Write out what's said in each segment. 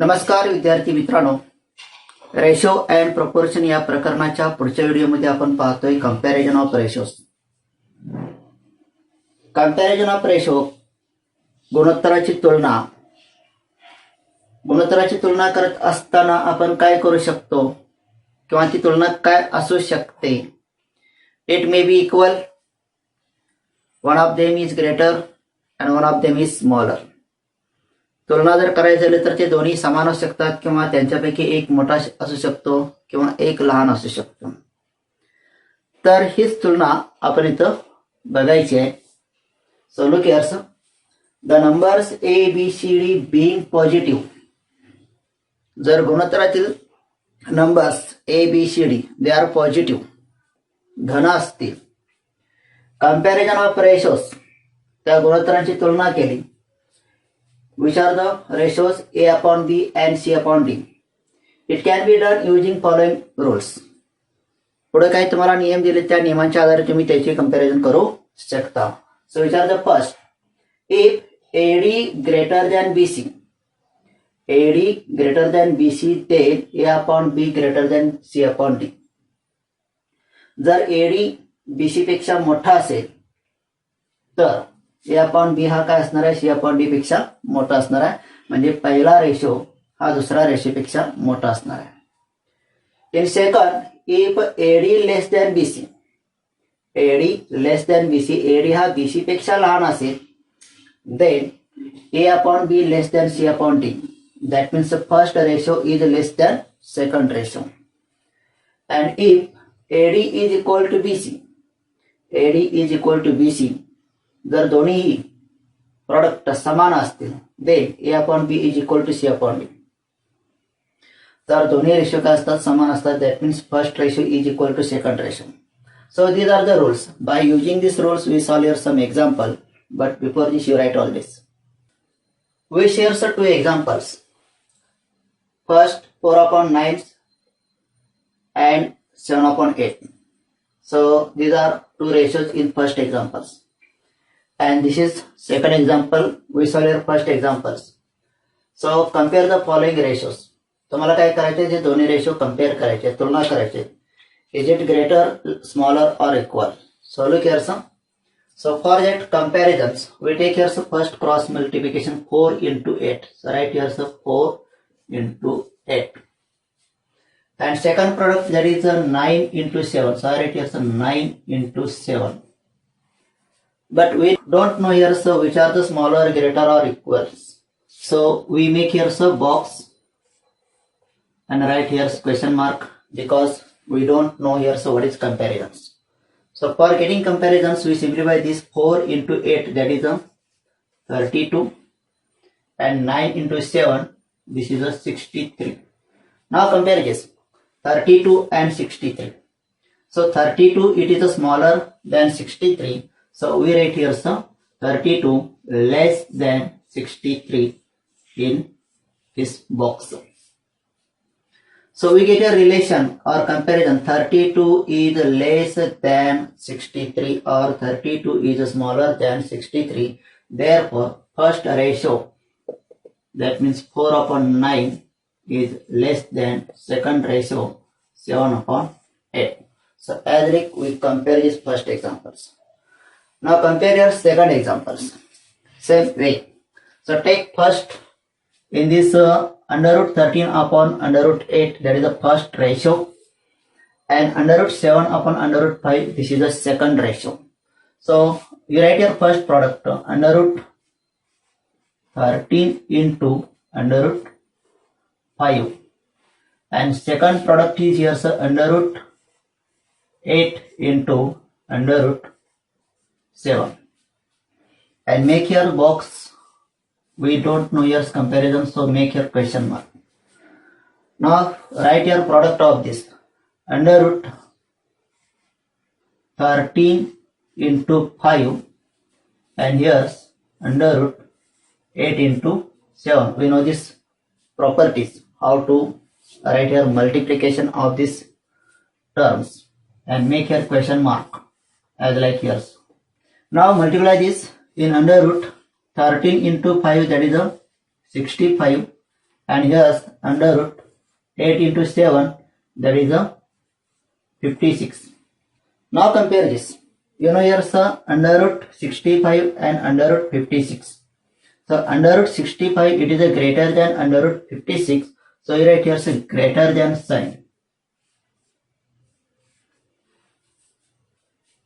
नमस्कार विद्यार्थी मित्रांनो, रेशो अँड प्रपोर्शन या प्रकरणाच्या पुढच्या व्हिडिओमध्ये आपण पाहतोय comparison of ratios. Comparison of ratio गुणोत्तराची तुलना करत असताना आपण काय करू शकतो किंवा ती तुलना काय असू शकते. It may B equal, one of them is greater and one of them is smaller. तुलना जर करायची झाली तर ते दोन्ही समान असू शकतात किंवा त्यांच्यापैकी एक मोठा असू शकतो किंवा एक लहान असू शकतो. तर हीच तुलना आपण इथं बघायची आहे. So look here, the numbers A B C D being positive. जर गुणोत्तरातील numbers A B C D they are positive, धन असतील, कंपॅरिझन ऑफ रेशोज त्या गुणोत्तरांची तुलना केली, which are the ratios A upon B and C upon D. It can be done using following rules. पुढे काही तुम्हाला नियम दिले, त्या नियमांच्या आधारे तुम्ही त्याची कंपॅरिझन करू शकता. So which are the first? If AD greater than BC, AD greater than BC, then A upon B greater than C upon D. जर AD BC पेक्षा मोठा असेल तर ए अपॉन बी हा काय असणार आहे, सी अपॉन डी पेक्षा मोठा असणार आहे. म्हणजे पहिला रेशो हा दुसरा रेशोपेक्षा मोठा असणार आहे. In second, if AD less than BC, AD less than BC, AD हा बीसी पेक्षा लहान असेल, then A upon B less than C upon D. That means first ratio is less than second ratio. And if AD is equal to BC, AD is equal to BC, जर दोन्ही product समान असतील, then A upon B is equal to C upon D. तर दोन्ही ratio काय असतात, समान असतात. That means first ratio is equal to second ratio. So these are the rules. By using this rules we solve here some example, but before this you write all this. We share two examples. First 4 upon 9 and 7 upon 8. So these are two ratios in first examples. And this is second example. We solve your first examples. So compare the following ratios. तुम्हाला काय करायचे, जे दोन्ही ratio compare करायचे, तुलना करायचे. Is it greater, smaller or equal. So look here some. So for that comparisons we take here some first cross multiplication 4 into 8. So write here some 4 into 8. And second product, that is a 9 into 7. So I write here some 9 into 7. But we don't know here so which are the smaller, greater or equals. So we make here so box and write here question mark, because we don't know here so what is comparisons. So for getting comparisons we simplify this 4 into 8, that is a 32, and 9 into 7, this is a 63. Now compare this 32 and 63. So 32 it is a smaller than 63. So we write here some 32 less than 63 in this box. So we get a relation or comparison. 32 is less than 63 or 32 is smaller than 63. Therefore, first ratio, that means 4 upon 9 is less than second ratio 7 upon 8. So as like we compare these first examples. Now compare your second examples. Same way. So take first in this under root 13 upon under root 8, that is the first ratio, and under root 7 upon under root 5, this is the second ratio. So you write your first product under root 13 into under root 5, and second product is here so under root 8 into under root 7, and make your box. We don't know your comparison, so make your question mark. Now write your product of this under root 13 into 5, and here's under root 8 into 7. We know this properties, how to write your multiplication of these terms, and make your question mark as like here. Now multiply this in under root 13 into 5, that is a 65, and here's under root 8 into 7, that is a 56. Now compare this. You know here's under root 65 and under root 56. So under root 65, it is a greater than under root 56. So you write here's a greater than sign.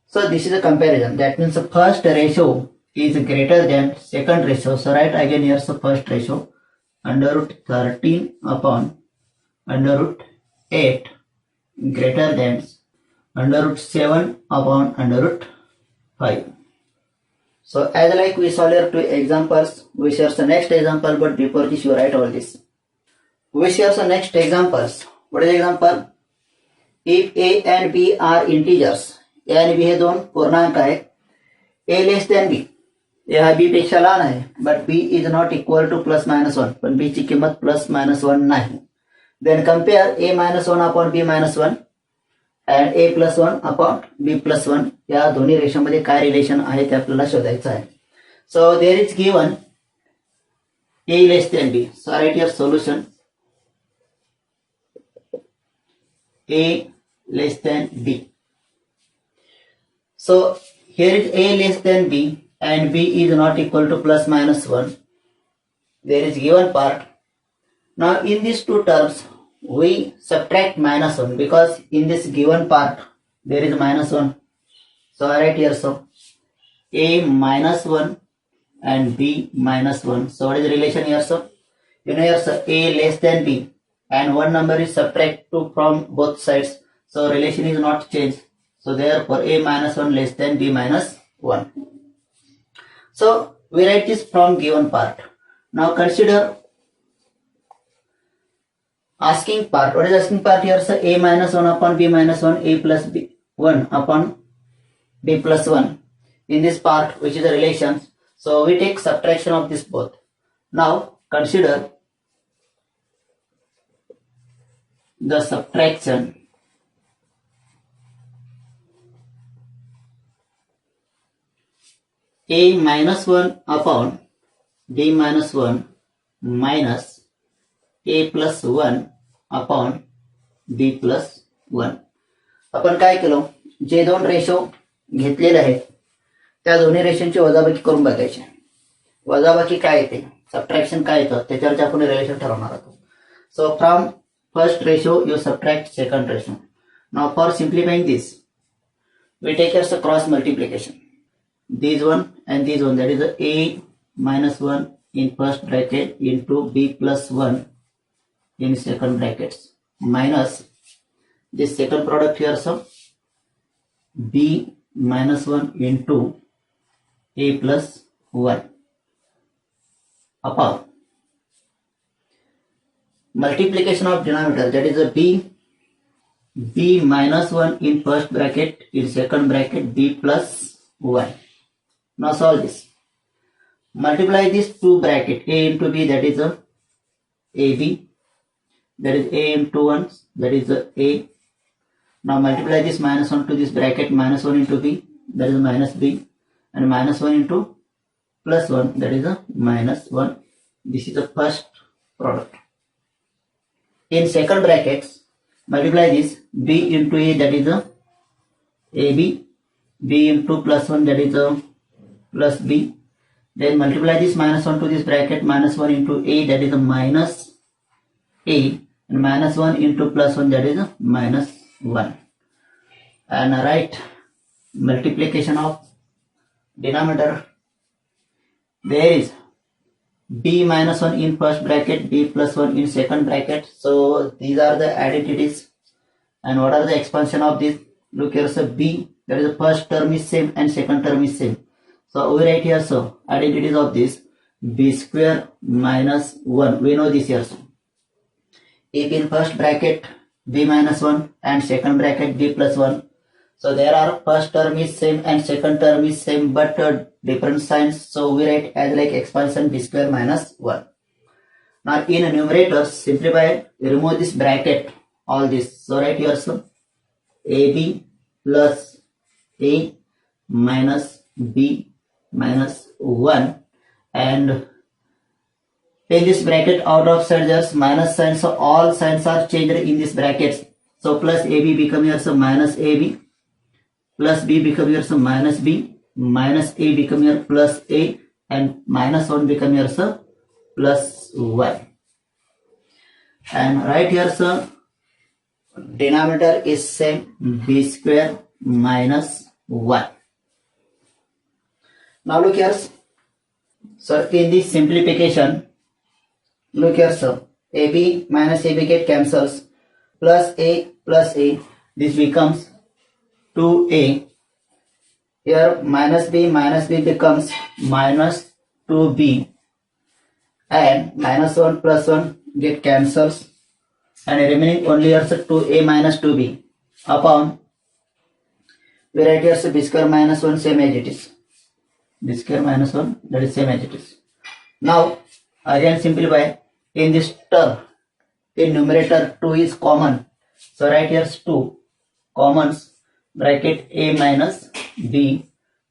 So this is a comparison. That means the first ratio is greater than second ratio. So write again here's the first ratio. Under root 13 upon under root 8 greater than under root 7 upon under root 5. So as like we saw here two examples, we share the next example, but before this you write all this. We share the next examples. What is the example? If A and B are integers, A and B हे दोन पूर्णांक आहे, A less than B, A हा B पेक्षा लहान आहे, but B is not equal to plus minus 1, पण B ची किंमत plus minus 1 नाही. Then compare A minus 1 upon B minus 1 and A plus 1 upon B plus 1. या दोन्ही रेषांमध्ये काय रिलेशन आहे ते आपल्याला शोधायचं आहे. So there is given A less than B. So write your solution. A less than B. So here is A less than B and B is not equal to plus minus 1. There is given part. Now in these two terms we subtract minus 1 because in this given part there is minus 1. So I write here so A minus 1 and B minus 1. So what is the relation here so? You know here so A less than B and one number is subtract 2 from both sides. So relation is not changed. So therefore A minus 1 less than B minus 1. So we write this from given part. Now consider asking part. What is asking part here? So A minus 1 upon B minus 1, A plus B 1 upon B plus 1. In this part, which is the relation, so we take subtraction of this both. Now consider the subtraction A minus 1 upon B minus 1 minus A plus 1 upon B plus 1. आपण काय केलं, जे दोन ratio घेतलेले आहेत त्या दोन्ही रेषांची वजाबाकी करून बघायची. वजाबाकी काय येते, सबट्रॅक्शन काय येतं त्याच्यावरती आपण रिलेशन ठरवणार आहोत. So from first ratio you subtract second ratio. Now for सिम्प्लिफाइंग this we take as a cross multiplication. These one and these one, that is A minus 1 in first bracket into B plus 1 in second brackets minus this second product here, so B minus 1 into A plus 1 upon multiplication of denominator, that is a B minus 1 in first bracket in second bracket B plus 1. Now solve this. Multiply these two bracket A into B, that is a AB, that is A into 1, that is a A. Now multiply this minus 1 to this bracket, minus 1 into B, that is minus B, and minus 1 into plus 1, that is a minus 1. This is the first product. In second brackets, multiply this B into A, that is a AB, B into plus 1, that is a plus B. Then multiply this minus 1 to this bracket, minus 1 into A, that is a minus A, and minus 1 into plus 1, that is a minus 1. And write multiplication of denominator. There is B minus 1 in first bracket, B plus 1 in second bracket. So these are the identities. And what are the expansion of this? Look here, so B, that is the first term is same and second term is same. So we write here, so identities of this B square minus 1. We know this here. So if in first bracket B minus 1 and second bracket B plus 1. So there are first term is same and second term is same but different signs. So we write as like expansion B square minus 1. Now in numerator, simplify, remove this bracket, all this. So write here, so AB plus A minus B minus 1 and Take this bracket out of side, there's minus sign, so all signs are changed in this brackets. So plus AB become here so minus AB, plus B become here so minus B, minus A become here plus A, and minus 1 become here so plus 1. And right here so denominator is same, B square minus 1. Now look here, so in this simplification, look here sir, AB minus AB get cancels, plus A, this becomes 2A, here minus B becomes minus 2B, and minus 1 plus 1 get cancels, and remaining only here sir 2A minus 2B upon, we write here sir B square minus 1 same as it is, B square minus 1 that is same as it is. Now again simplify. In this term, in numerator 2 is common, so write here 2 commons, bracket A minus B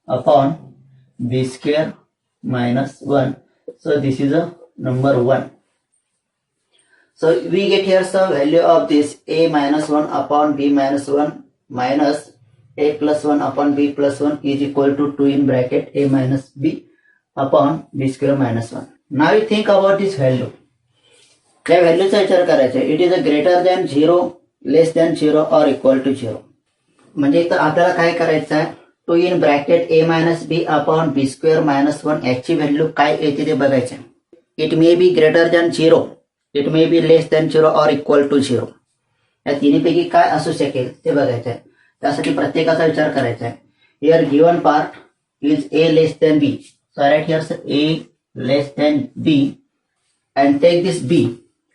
upon B square minus 1. So this is a number 1. So we get here the value of this A minus 1 upon B minus 1 minus A plus 1 upon B plus 1 is equal to 2 in bracket A minus B upon B square minus 1. Now you think about this value. या व्हॅल्यूचा विचार करायचा, it is a greater than 0, less than 0 or equal to 0. म्हणजे इथं आपल्याला काय करायचं आहे, 2 in bracket A minus B upon B square minus 1 याची व्हॅल्यू काय येते ते बघायचं. It may be greater than 0, it may be less than 0 or equal to 0. या तिन्हीपैकी काय असू शकेल ते बघायचं आहे. त्यासाठी प्रत्येकाचा विचार करायचा आहे. Here given part is A less than B, so write here A less than B and take this B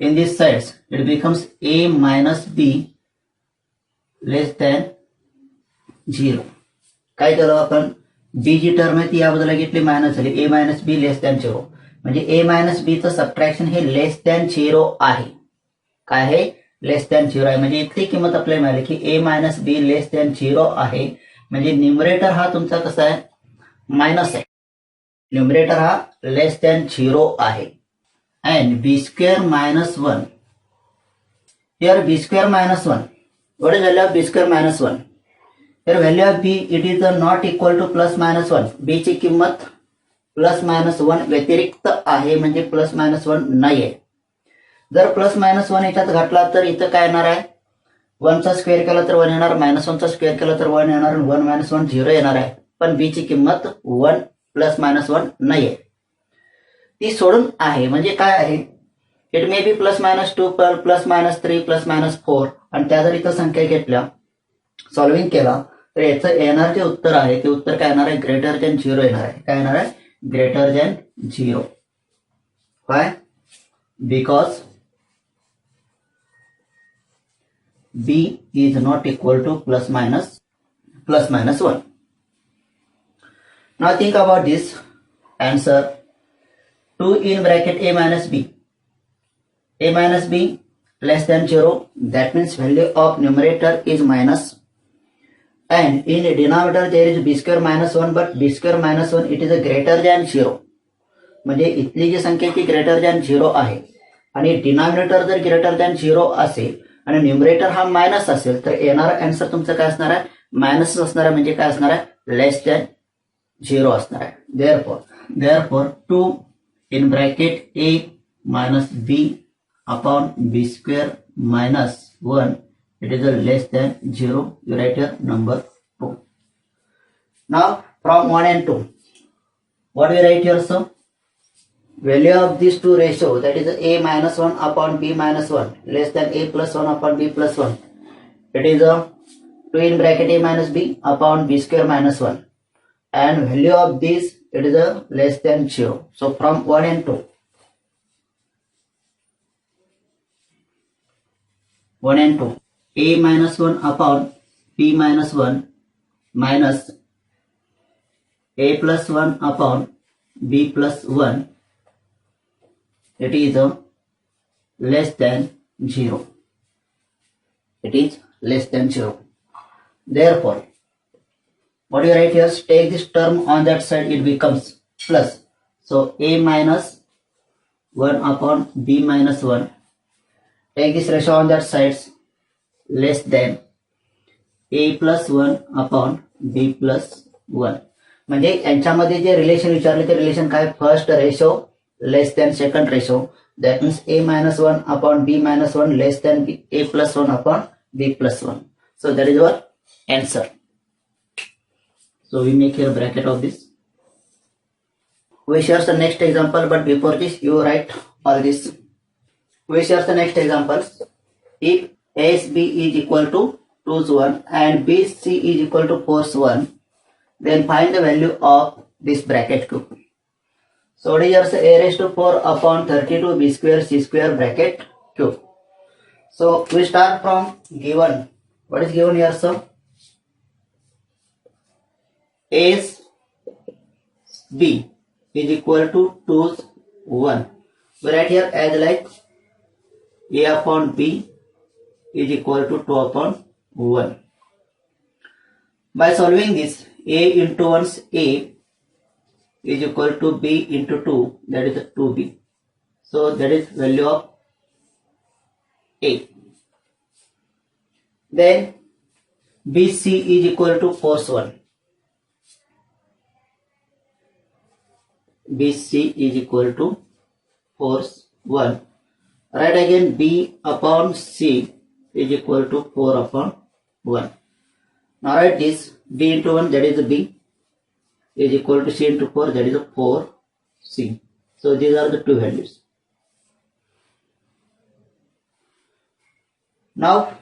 in these sides, it becomes A minus B less than 0. काय केलं आपण, B जी टर्म आहे ती या बाजूला घेतली, minus झाली, A minus B less than 0. म्हणजे A मायनस बी चं सबट्रॅक्शन हे लेस दॅन 0 आहे. काय आहे, लेस दॅन 0 आहे. म्हणजे इथली किंमत आपल्याला मिळाली की A minus B less than 0 आहे. म्हणजे न्यूमरेटर हा तुमचा कसा आहे, मायनस आहे. न्यूमरेटर हा लेस दॅन 0 आहे. And b square minus 1. Here b square minus 1. What is value of b square minus 1? Here value of b, it is not equal to plus minus 1. b ची किंमत plus minus 1 व्यतिरिक्त आहे, म्हणजे plus minus 1 नाही आहे. जर plus minus 1 याच्यात घातला तर इथं काय येणार आहे, 1 चा स्क्वेअर केला तर 1 येणार, मायनस 1 चा स्क्वेअर केला तर 1 येणार, 1 मायनस 1 0 येणार आहे. पण b ची किंमत 1 प्लस मायनस 1 नाही आहे, ती सोडून आहे. म्हणजे काय आहे, it may B plus minus 2 plus minus 3 plus minus 4, आणि त्या जर इथं संख्या घेतल्या, सॉल्विंग केला तर याचं येणार जे उत्तर आहे ते उत्तर काय येणार आहे, ग्रेटर दॅन 0 येणार आहे. काय येणार आहे, greater than 0. Why, because b is not equal to plus minus 1. Now think about this answer. 2 in bracket A minus B. A minus B less than 0. That means value of numerator is minus. And in denominator there is B square minus 1. But B square minus 1 it is a greater than 0. म्हणजे इथली जी संख्या की greater than 0 आहे. आणि denominator जर greater than 0 असेल आणि numerator हा मायनस असेल तर येणारा आन्सर तुमचं काय असणार आहे, मायनस असणार आहे. म्हणजे काय असणार आहे, लेस दॅन 0 असणार आहे. Therefore 2 in bracket A minus B upon B square minus 1, it is a less than 0. You write here number 2. Now from 1 and 2, what we write here, so value of these two ratio, that is A minus 1 upon B minus 1 less than A plus 1 upon B plus 1. It is a 2 in bracket A minus B upon B square minus 1. And value of this, it is a less than 0. So from 1 and 2. 1 and 2. A minus 1 upon B minus 1 minus A plus 1 upon B plus 1. It is a less than 0. It is less than 0. Therefore, what you write here, take this term on that side, it becomes plus. So A minus 1 upon b minus 1. Take this ratio on that sides less than a plus 1 upon b plus 1. म्हणजे यांच्यामध्ये जे relation विचारले ते relation काय, first ratio less than second ratio. That means a minus 1 upon b minus 1 less than a plus 1 upon b plus 1. So that is our answer. So we make here bracket of this. We share the next example, but before this you write all this. We share the next examples. If ASB is equal to 2's 1 and BC is equal to 4's 1, then find the value of this bracket cube. So here's a raised to 4 upon 32 b square c square bracket cube. So we start from given. What is given here, sir? As b is equal to 2's 1. We write here as like a upon b is equal to 2 upon 1. By solving this, a into 1's a is equal to b into 2, that is 2b. So that is value of a. Then bc is equal to 4's 1. bc is equal to 4's 1. Write again b upon c is equal to 4 upon 1. Now write this b into 1, that is b, is equal to c into 4, that is a 4c. So these are the two values. Now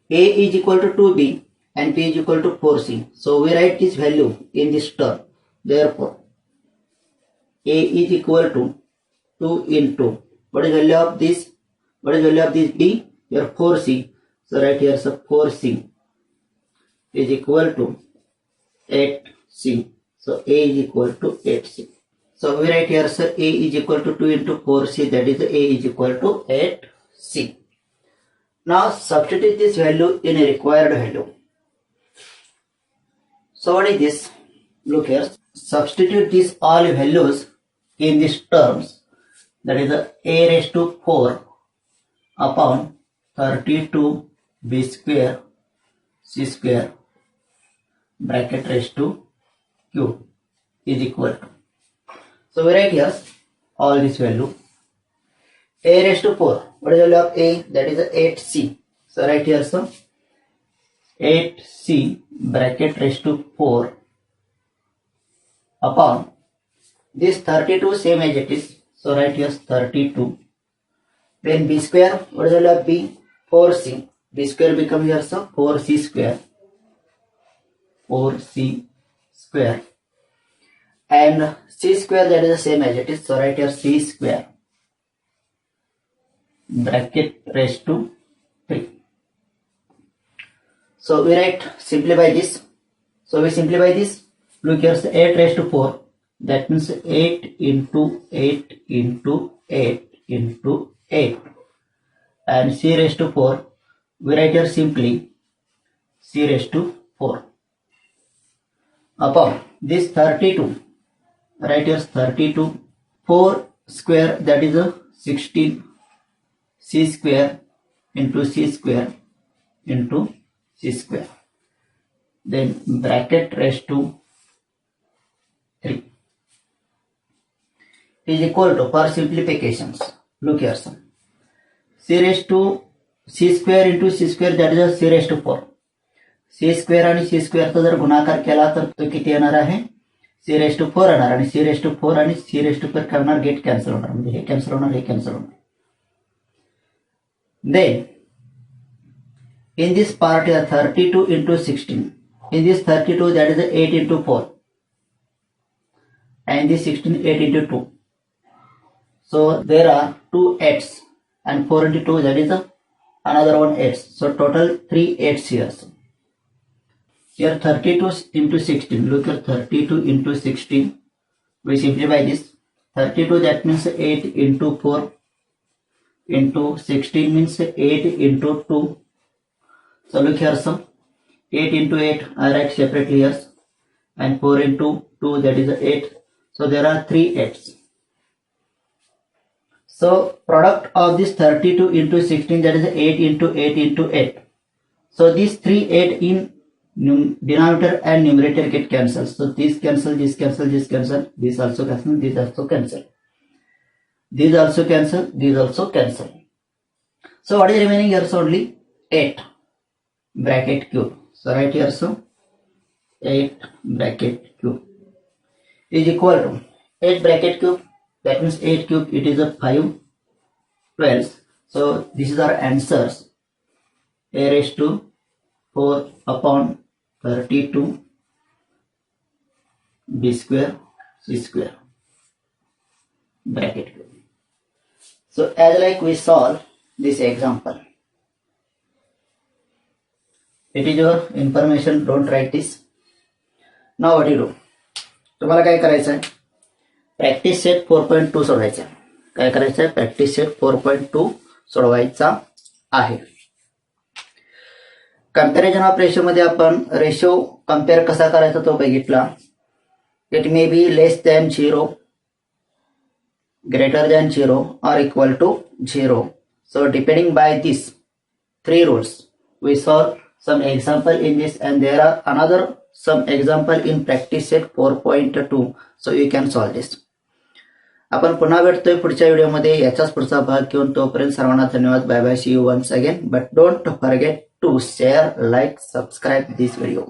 a is equal to 2b and b is equal to 4c. So we write this value in this term. Therefore a is equal to 2 into what is value of this? What is value of this b? Here 4c. So right here so 4c is equal to 8c. So a is equal to 8c. So we write here sir a is equal to 2 into 4c, that is a is equal to 8c. Now substitute this value in a required value. So what is this? Look here. Substitute these all values in these terms, that is a raised to 4 upon 32 b square c square bracket raised to cube is equal to. So we write here all this value. A raised to 4. What is the value of a? That is 8c. So right here so 8c bracket raised to 4 upon this 32 same as it is. So right here 32. Then b square. What is the value of b? 4c. b square becomes here so 4c square. 4c square. And c square, that is the same as it is. So right here c square bracket raised to 3. So we write simplify this. So we simplify this. Look here, 8 raised to 4. That means 8 into 8 into 8 into 8. And c raised to 4. We write here simply c raised to 4. Upon this 32. Right here 32. 4 square, that is a 16. C square into c square into c square. Then bracket raised to 3 is equal to, for simplifications, look here some, c raised to c square into c square, that is a c raised to 4. c square आणि c square चा जर गुणाकार केला तर तो किती येणार आहे? c raised to 4 येणार आणि c raised to 4 आणि c raised to 4 काय होणार? गेट कॅन्सल होणार, म्हणजे हे कॅन्सल होणार, हे कॅन्सल होणार. Then in this part here 32 into 16. In this 32, that is 8 into 4. And this 16, 8 into 2. So there are 2 8s and 4 into 2, that is another one 8s. So total 3 8s here. Here 32 into 16. Look at 32 into 16. We simplify this. 32, that means 8 into 4 into 16 means 8 into 2. So look here some 8 into 8 I write separately here, and 4 into 2, that is 8. So there are 3 8s. So product of this 32 into 16, that is 8 into 8 into 8. So these 3 8 in denominator and numerator get cancelled. So this cancel, this cancel, this cancel, this also cancel, this also cancel, these also cancel, these also cancel. So what is remaining here? So only 8 bracket cube. So right here, so 8 bracket cube is equal to 8 bracket cube. That means 8 cube, it is a 5 12. So this is our answers. A raised to 4 upon 32 b square c square bracket cube. So as like we solve this example, it is your information, don't write this. Now what you do, तुम्हाला काय करायचं आहे, practice set 4.2 सोडवायचा. काय करायचं आहे, practice set 4.2 सोडवायचा आहे. कंपॅरिझन ऑफ रेशो मध्ये आपण रेशो कंपेअर कसा करायचा तो बघितला. It may be less than 0, greater than 0 or equal to 0. So depending by these 3 rules, we solve some example in this, and there are another some example in practice set 4.2. So you can solve this. आपण पुन्हा भेटतोय पुढच्या व्हिडिओमध्ये याचाच पुढचा भाग घेऊन. तोपर्यंत सर्वांना धन्यवाद. Bye bye. See you once again. But don't forget to share, like, subscribe this video.